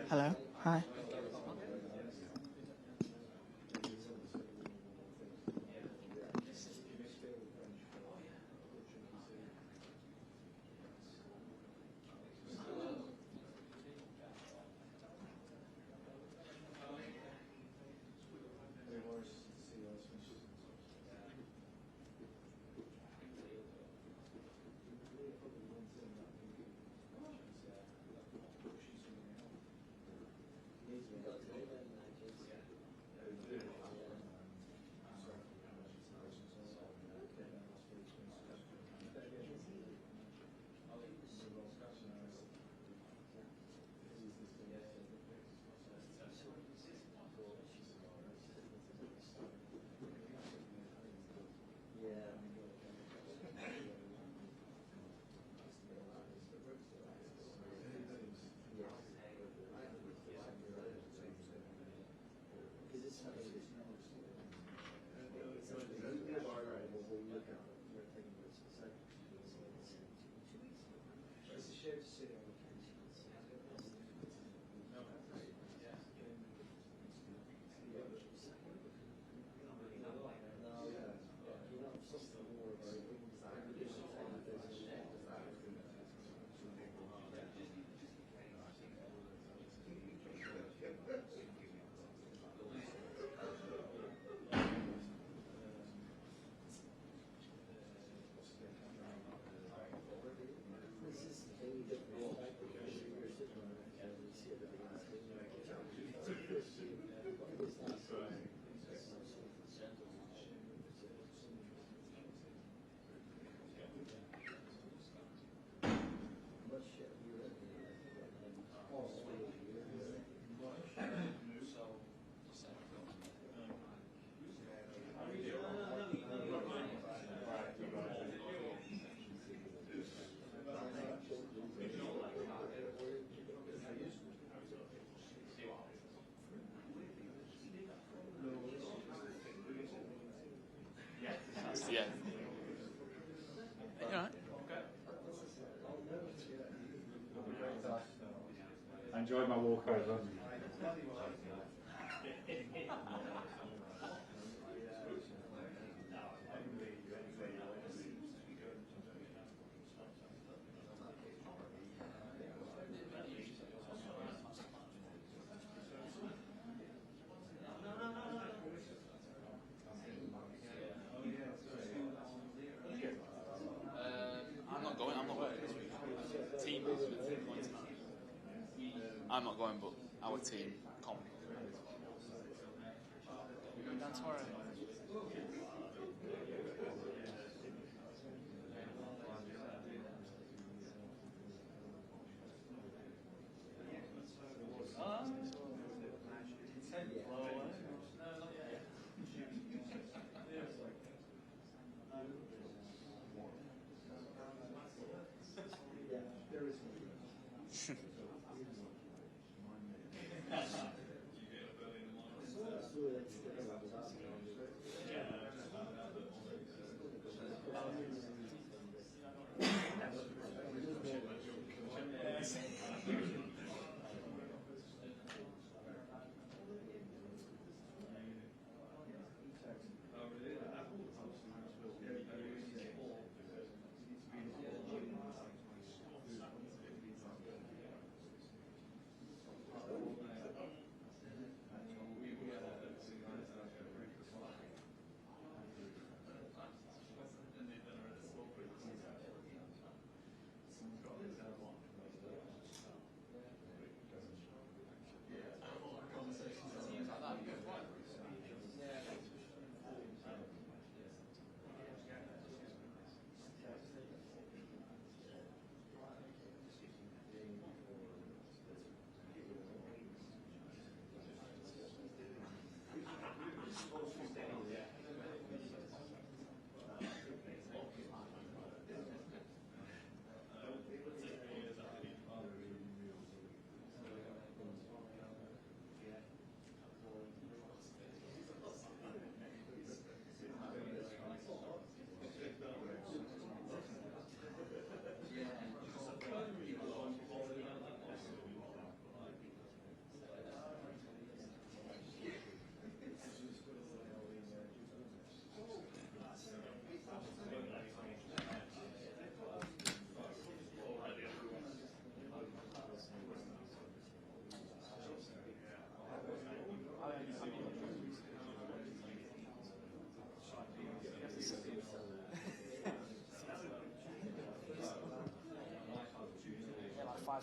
Hello, hi. Yeah. You alright? I enjoyed my walk over. I'm not going. I'm not working this week. Team. I'm not going, but our team. Comp. We're going down tomorrow.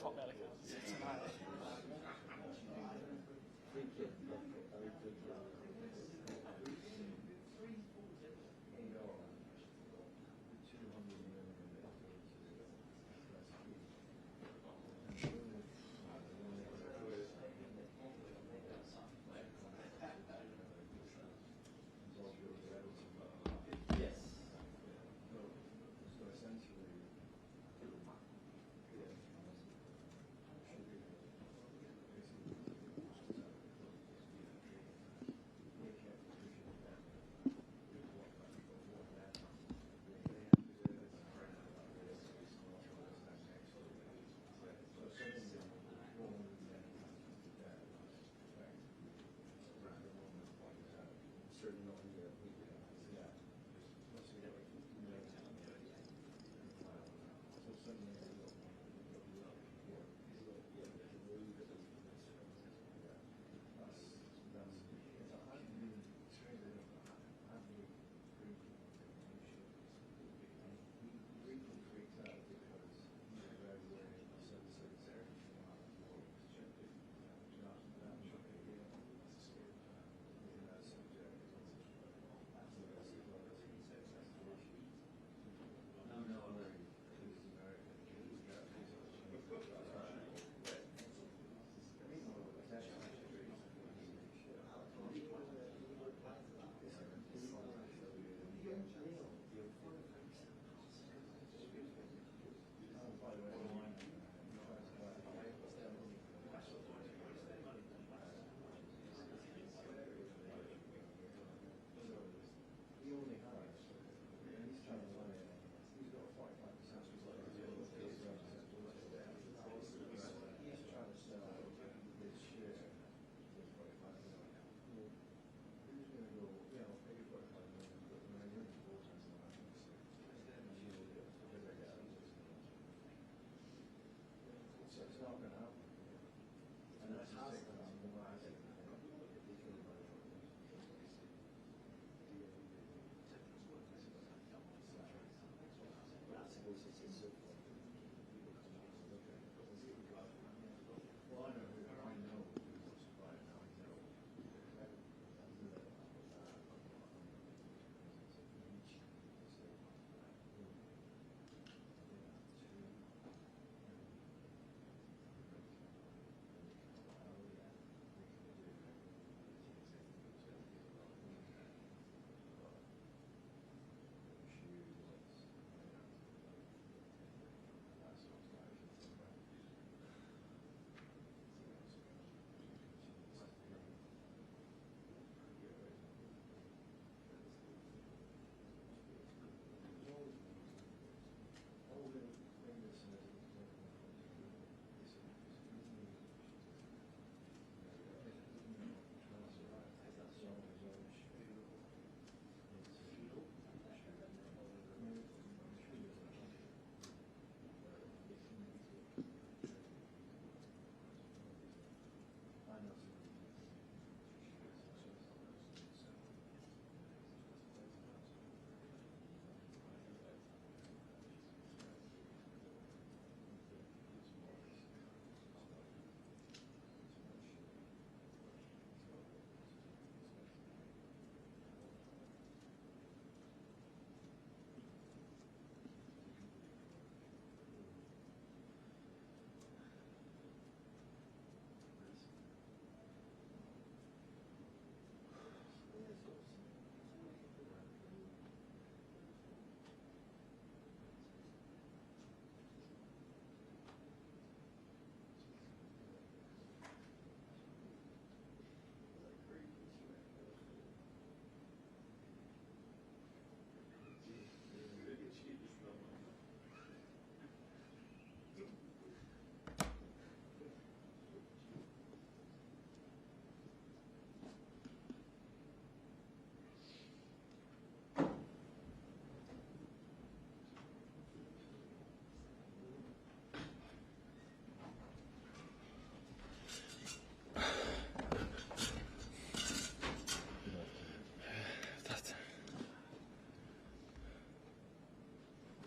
Hotmail account tonight.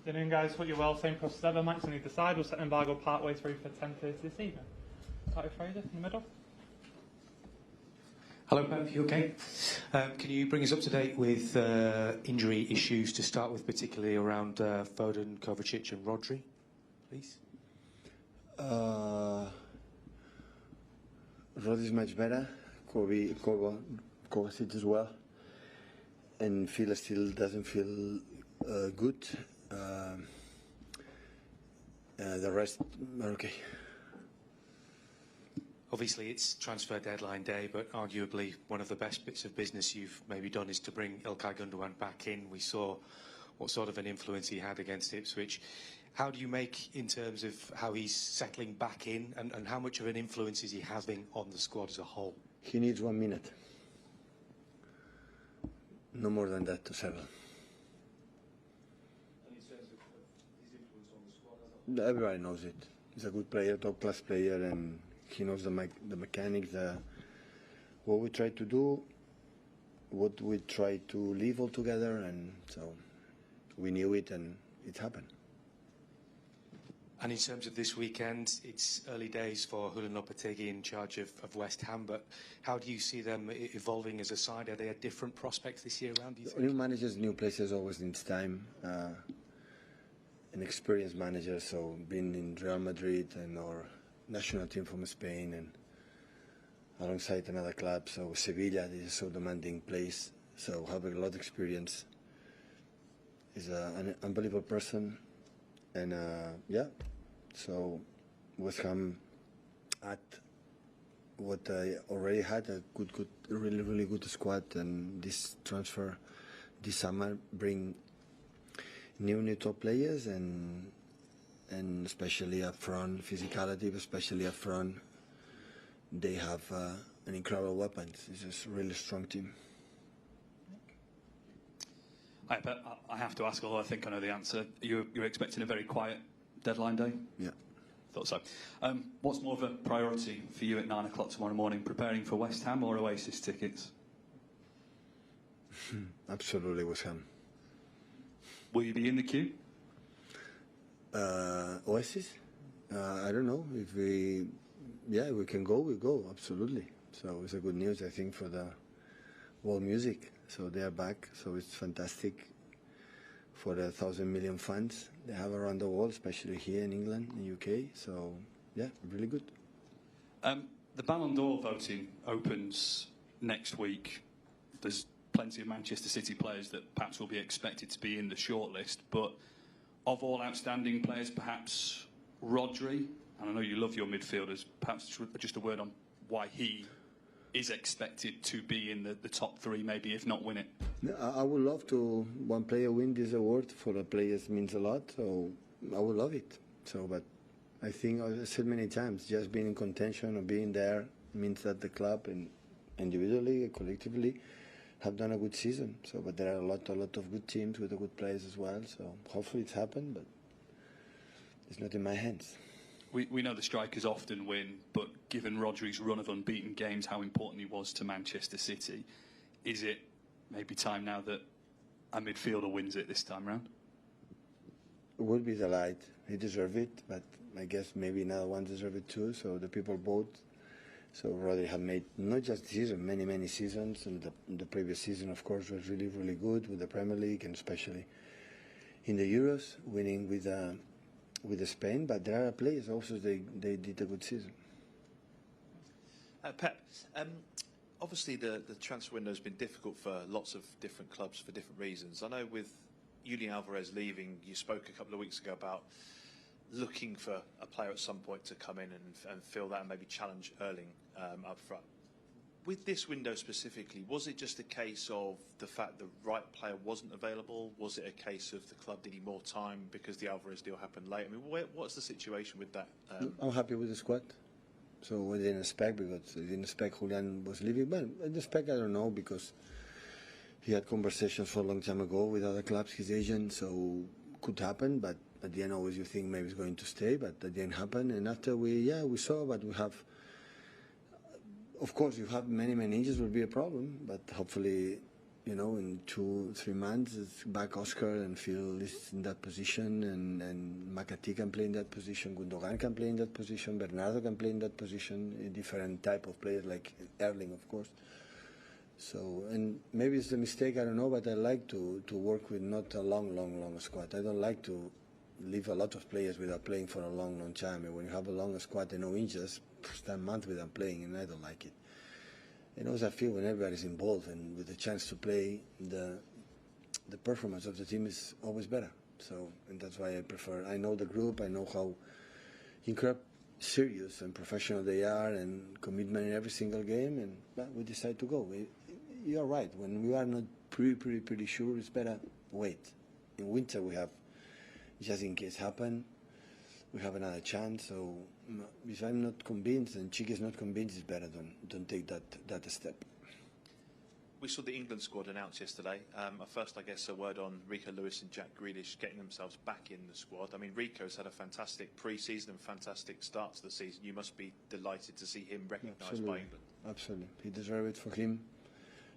Afternoon, guys. Hope you're well. Same process as ever. Max on either side. We'll set an embargo partway through for 10:30 this evening. Start with Fraser in the middle. Hello, Pep. You okay? Can you bring us up to date with injury issues to start with, particularly around Foden, Kovacic and Rodri, please? Rodri is much better. Kovacic as well. And Fila still doesn't feel good. The rest are okay. Obviously, it's transfer deadline day, but arguably one of the best bits of business you've maybe done is to bring İlkay Gundogan back in. We saw what sort of an influence he had against Ipswich. How do you make in terms of how he's settling back in, and how much of an influence is he having on the squad as a whole? He needs 1 minute. No more than that to settle. And in terms of his influence on the squad, Everybody knows it. He's a good player, top class player, and he knows the mechanics, what we try to do, what we try to live all together, and so we knew it and it happened. And in terms of this weekend, it's early days for Julen Lopetegui in charge of West Ham, but how do you see them evolving as a side? Are they a different prospect this year round, do you think? New managers, new places always needs time. An experienced manager, so being in Real Madrid and or national team from Spain and alongside another club, so Sevilla, this is so demanding place, so having a lot of experience. Is an unbelievable person, and yeah, so West Ham at what I already had a really good squad, and this transfer this summer bring new top players and especially up front, physicality, but especially up front, they have an incredible weapons. It's just a really strong team. Hi, Pep. I have to ask, although I think I know the answer. You're expecting a very quiet deadline day? Yeah. Thought so. What's more of a priority for you at 9 o'clock tomorrow morning, preparing for West Ham or Oasis tickets? Absolutely West Ham. Will you be in the queue? Oasis? I don't know. If we can go, we go, absolutely. So it's a good news, I think, for the world music. So they are back, so it's fantastic for the 1,000 million fans they have around the world, especially here in England, in UK. So, yeah, really good. The Ballon d'Or voting opens next week. There's plenty of Manchester City players that perhaps will be expected to be in the shortlist, but of all outstanding players, perhaps Rodri, and I know you love your midfielders, perhaps just a word on why he is expected to be in the top three, maybe, if not win it. I would love to, one player win this award for the players means a lot, so I would love it. So, but I think, I said many times, just being in contention or being there means that the club and individually, collectively, have done a good season. So, but there are a lot of good teams with the good players as well. So hopefully it's happened, but it's not in my hands. We know the strikers often win, but given Rodri's run of unbeaten games, how important he was to Manchester City, is it maybe time now that a midfielder wins it this time round? Would be delight. He deserves it, but I guess maybe another one deserves it too. So the people vote. So Rodri have made not just this season, many seasons, and the previous season, of course, was really good with the Premier League and especially in the Euros, winning with Spain. But there are players also they did a good season. Pep, obviously the transfer window has been difficult for lots of different clubs for different reasons. I know with Julian Alvarez leaving, you spoke a couple of weeks ago about looking for a player at some point to come in and fill that and maybe challenge Erling up front. With this window specifically, was it just a case of the fact the right player wasn't available? Was it a case of the club needing more time because the Alvarez deal happened late? I mean, what's the situation with that? I'm happy with the squad. So we didn't expect, because we didn't expect Julian was leaving. But I didn't expect, I don't know, because he had conversations for a long time ago with other clubs, his agent, so could happen, but at the end always you think maybe it's going to stay, but that didn't happen. And after we saw, but we have, of course, you have many injuries will be a problem, but hopefully you know, in 2-3 months, it's back Oscar and Phil is in that position, and Makati can play in that position, Gundogan can play in that position, Bernardo can play in that position, a different type of player like Erling, of course. So, and maybe it's a mistake, I don't know, but I like to work with not a long squad. I don't like to leave a lot of players without playing for a long time. And when you have a long squad and no injuries, stand a month without playing, and I don't like it. And also I feel when everybody's involved and with the chance to play, the performance of the team is always better. So, and that's why I prefer, I know the group, I know how incredibly serious and professional they are and commitment in every single game, and well, we decide to go. You're right, when we are not pretty sure, it's better wait. In winter we have, just in case happen, we have another chance. So if I'm not convinced and Chick is not convinced, it's better don't take that step. We saw the England squad announced yesterday. First, I guess, a word on Rico Lewis and Jack Grealish getting themselves back in the squad. I mean, Rico's had a fantastic pre-season and fantastic start to the season. You must be delighted to see him recognised by England. Absolutely. He deserves it for him.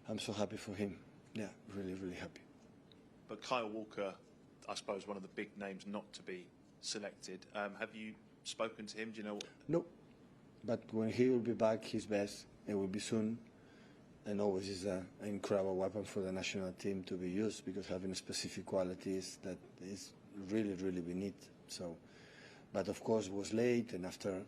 I'm so happy for him. Yeah, really happy. But Kyle Walker, I suppose, one of the big names not to be selected. Have you spoken to him? Do you know what? No. But when he will be back, his best, it will be soon. And always is an incredible weapon for the national team to be used, because having specific qualities that is really we need. So, but of course it was late, and after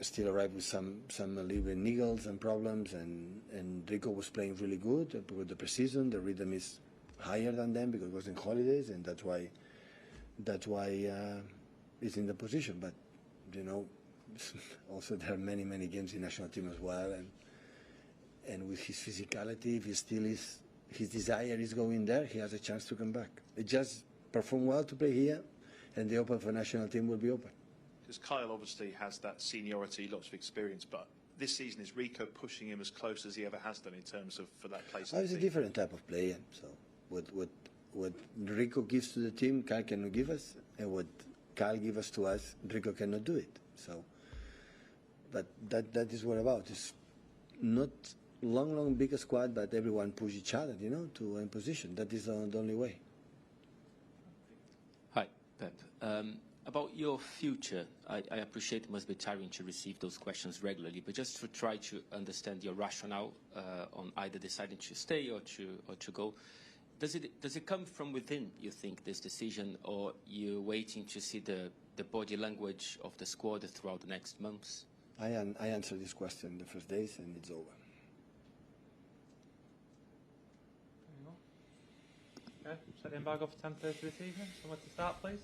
still arrived with some little bit niggles and problems, and Rico was playing really good with the preseason. The rhythm is higher than them because it was in holidays, and that's why he's in the position. But you know, also there are many games in national team as well, and with his physicality, if he still is, his desire is going there, he has a chance to come back. It just perform well to play here, and the open for national team will be open. Because Kyle obviously has that seniority, lots of experience, but this season is Rico pushing him as close as he ever has done in terms of for that place. He's a different type of player. So what Rico gives to the team, Kyle cannot give us, and what Kyle gives us to us, Rico cannot do it. So, but that is what about. It's not long big squad, but everyone push each other, you know, to one position. That is the only way. Hi, Pep. About your future, I appreciate it must be tiring to receive those questions regularly, but just to try to understand your rationale on either deciding to stay or to go. Does it come from within, you think, this decision, or you're waiting to see the body language of the squad throughout the next months? I answered this question the first days, and it's over. Okay, set the embargo for 10:30 this evening. Somewhere to start, please.